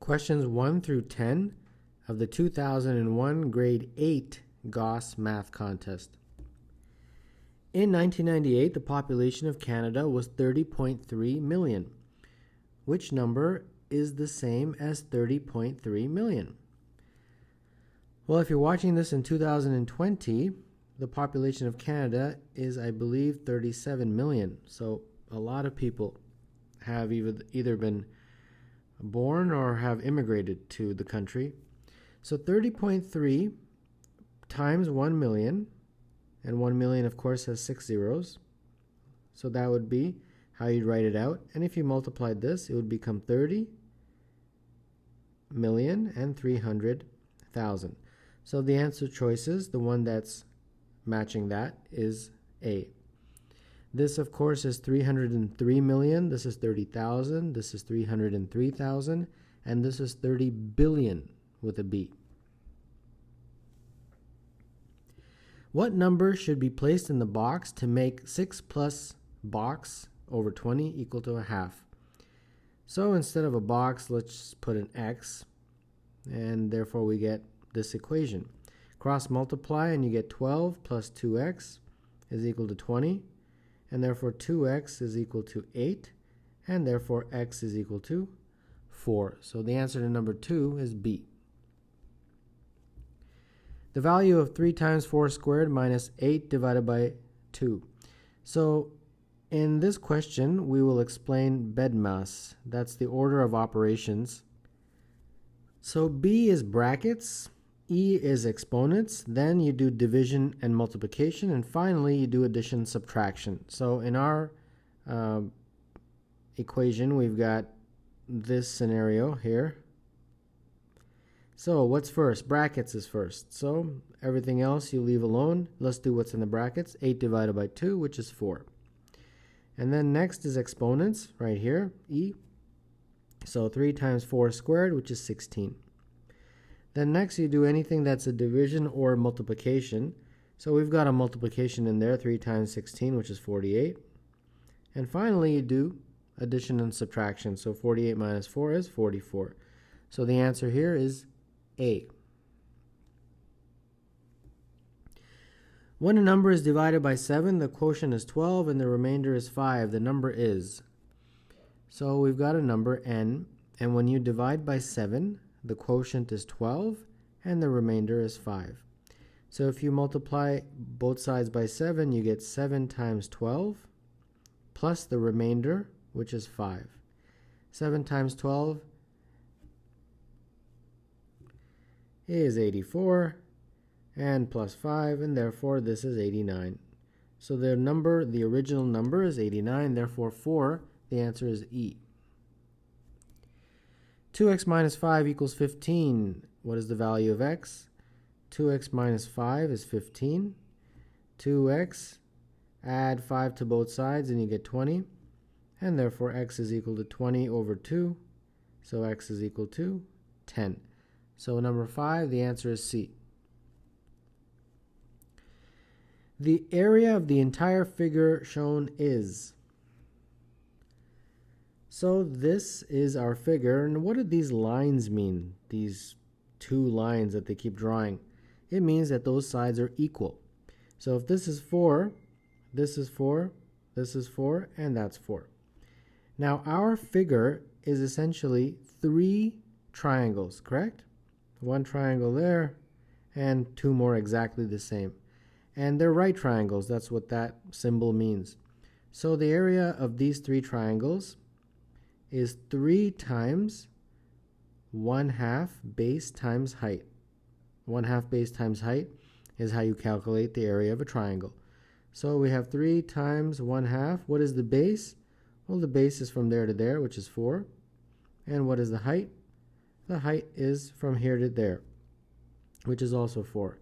Questions 1 through 10 of the 2001 Grade 8 Gauss Math Contest. In 1998, the population of Canada was 30.3 million. Which number is the same as 30.3 million? Well, if you're watching this in 2020, the population of Canada is, I believe, 37 million. So a lot of people have either been born or have immigrated to the country. So 30.3 times 1 million, and 1 million of course has 6 zeros. So that would be how you'd write it out. And if you multiplied this, it would become 30,300,000. So the answer choices, the one that's matching that, is A. This, of course, is 303 million. This is 30,000. This is 303,000. And this is 30 billion with a B. What number should be placed in the box to make 6 plus box over 20 equal to a half? So instead of a box, let's put an X. And therefore we get this equation. Cross multiply and you get 12 plus 2x is equal to 20. And therefore 2x is equal to 8, and therefore x is equal to 4. So the answer to number 2 is B. The value of 3 times 4 squared minus 8 divided by 2. So in this question, we will explain BEDMAS. That's the order of operations. So B is brackets, E is exponents, then you do division and multiplication, and finally you do addition and subtraction. So in our equation, we've got this scenario here. So what's first? Brackets is first. So everything else you leave alone. Let's do what's in the brackets. 8 divided by 2, which is 4. And then next is exponents, right here, E. So 3 times 4 squared, which is 16. Then next you do anything that's a division or multiplication. So we've got a multiplication in there, 3 times 16, which is 48. And finally you do addition and subtraction. So 48 minus 4 is 44. So the answer here is A. When a number is divided by 7, the quotient is 12 and the remainder is 5. The number is. So we've got a number n, and when you divide by 7, the quotient is 12 and the remainder is 5. So if you multiply both sides by 7, you get 7 times 12 plus the remainder, which is 5. 7 times 12 is 84, and plus 5, and therefore this is 89. So the original number is 89, therefore 4, the answer is E. 2x minus 5 equals 15. What is the value of x? 2x minus 5 is 15. 2x, add 5 to both sides and you get 20. And therefore x is equal to 20 over 2. So x is equal to 10. So number 5, the answer is C. The area of the entire figure shown is. So this is our figure, and what do these lines mean? These two lines that they keep drawing. It means that those sides are equal. So if this is 4, this is 4, this is 4, and that's 4. Now our figure is essentially 3 triangles, correct? One triangle there, and 2 more exactly the same. And they're right triangles, that's what that symbol means. So the area of these 3 triangles is 3 times 1/2 base times height. 1/2 base times height is how you calculate the area of a triangle. So we have 3 times 1/2. What is the base? Well, the base is from there to there, which is 4. And what is the height? The height is from here to there, which is also 4.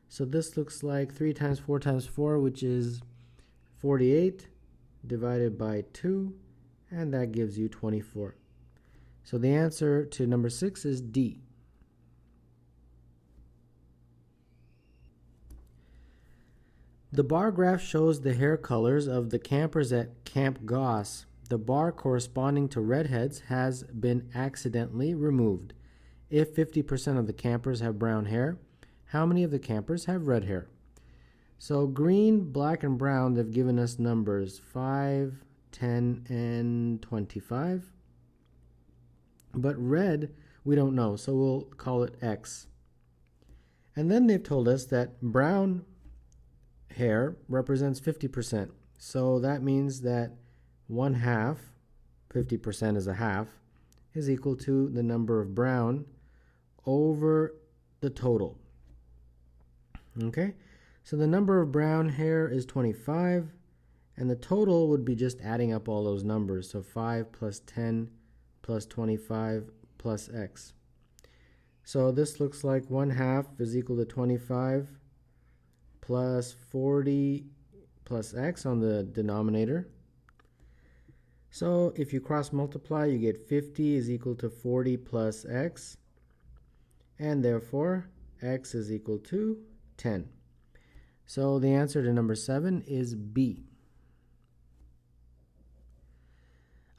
So this looks like 3 times 4 times 4, which is 48 divided by 2. And that gives you 24. So the answer to number 6 is D. The bar graph shows the hair colors of the campers at Camp Gauss the bar corresponding to redheads has been accidentally removed. If 50% of the campers have brown hair, how many of the campers have red hair? So green, black, and brown, they've given us numbers 5, 10, and 25. But red, we don't know, so we'll call it X. And then they've told us that brown hair represents 50%. So that means that 1/2, 50% is a half, is equal to the number of brown over the total. Okay, so the number of brown hair is 25, and the total would be just adding up all those numbers. So 5 plus 10 plus 25 plus X. So this looks like 1/2 is equal to 25 plus 40 plus X on the denominator. So if you cross multiply, you get 50 is equal to 40 plus X, and therefore X is equal to 10. So the answer to number 7 is B.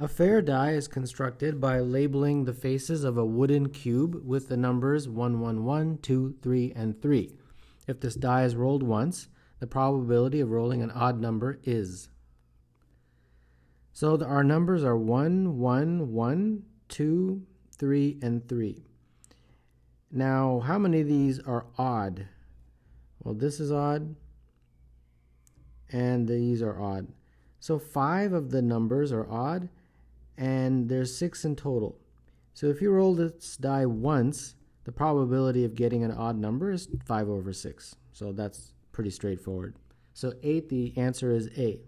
A fair die is constructed by labeling the faces of a wooden cube with the numbers 1, 1, 1, 2, 3, and 3. If this die is rolled once, the probability of rolling an odd number is. So our numbers are 1, 1, 1, 2, 3, and 3. Now, how many of these are odd? Well, this is odd, and these are odd. So 5 of the numbers are odd, and there's 6 in total. So if you roll this die once, the probability of getting an odd number is 5 over 6. So that's pretty straightforward. So 8, the answer is A.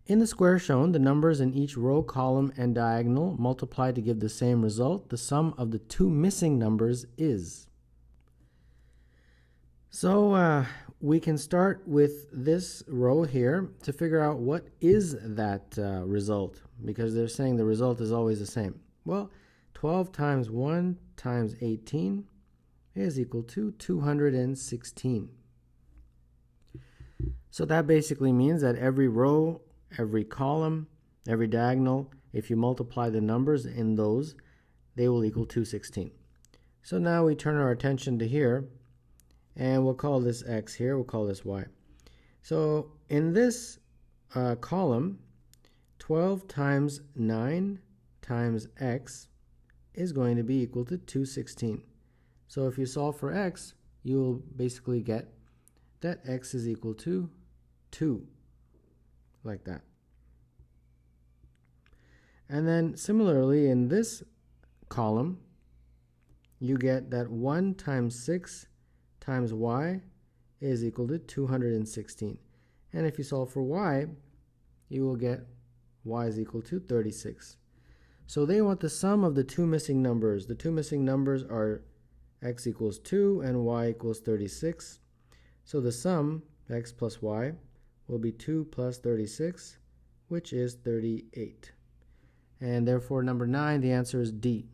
In the square shown, the numbers in each row, column, and diagonal multiply to give the same result. The sum of the two missing numbers is. So we can start with this row here to figure out what is that result, because they're saying the result is always the same. Well, 12 times 1 times 18 is equal to 216. So that basically means that every row, every column, every diagonal, if you multiply the numbers in those, they will equal 216. So now we turn our attention to here, and we'll call this X here, we'll call this Y. So in this column, 12 times 9 times X is going to be equal to 216. So if you solve for X, you will basically get that X is equal to 2, like that. And then similarly in this column, you get that 1 times 6 times Y is equal to 216. And if you solve for Y, you will get Y is equal to 36. So they want the sum of the two missing numbers. The two missing numbers are X equals 2 and Y equals 36. So the sum, X plus Y, will be 2 plus 36, which is 38. And therefore, number 9, the answer is D.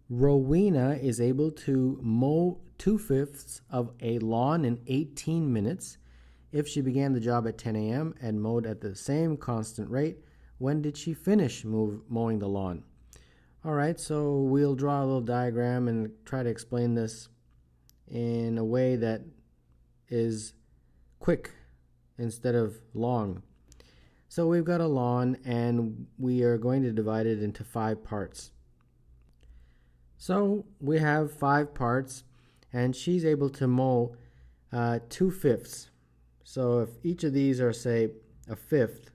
Rowena is able to mow 2/5 of a lawn in 18 minutes. If she began the job at 10 a.m. and mowed at the same constant rate, when did she finish mowing the lawn? All right, so we'll draw a little diagram and try to explain this in a way that is quick instead of long. So we've got a lawn, and we are going to divide it into 5 parts. So we have 5 parts, and she's able to mow 2/5. So if each of these are, say, a fifth,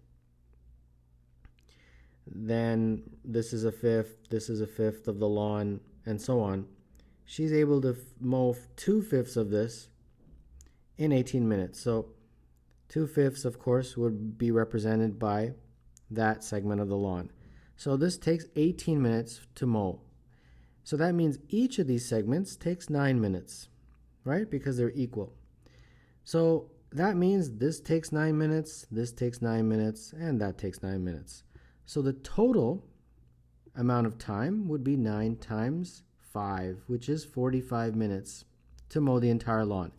then this is a fifth, this is a fifth of the lawn, and so on. She's able to mow 2/5 of this in 18 minutes. So 2/5, of course, would be represented by that segment of the lawn. So this takes 18 minutes to mow. So that means each of these segments takes 9 minutes, right? Because they're equal. So that means this takes 9 minutes, this takes 9 minutes, and that takes 9 minutes. So the total amount of time would be 9 times 5, which is 45 minutes to mow the entire lawn.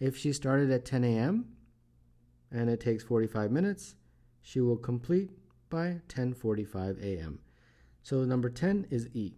If she started at 10 a.m., and it takes 45 minutes. She will complete by 10:45 a.m. So number 10 is E.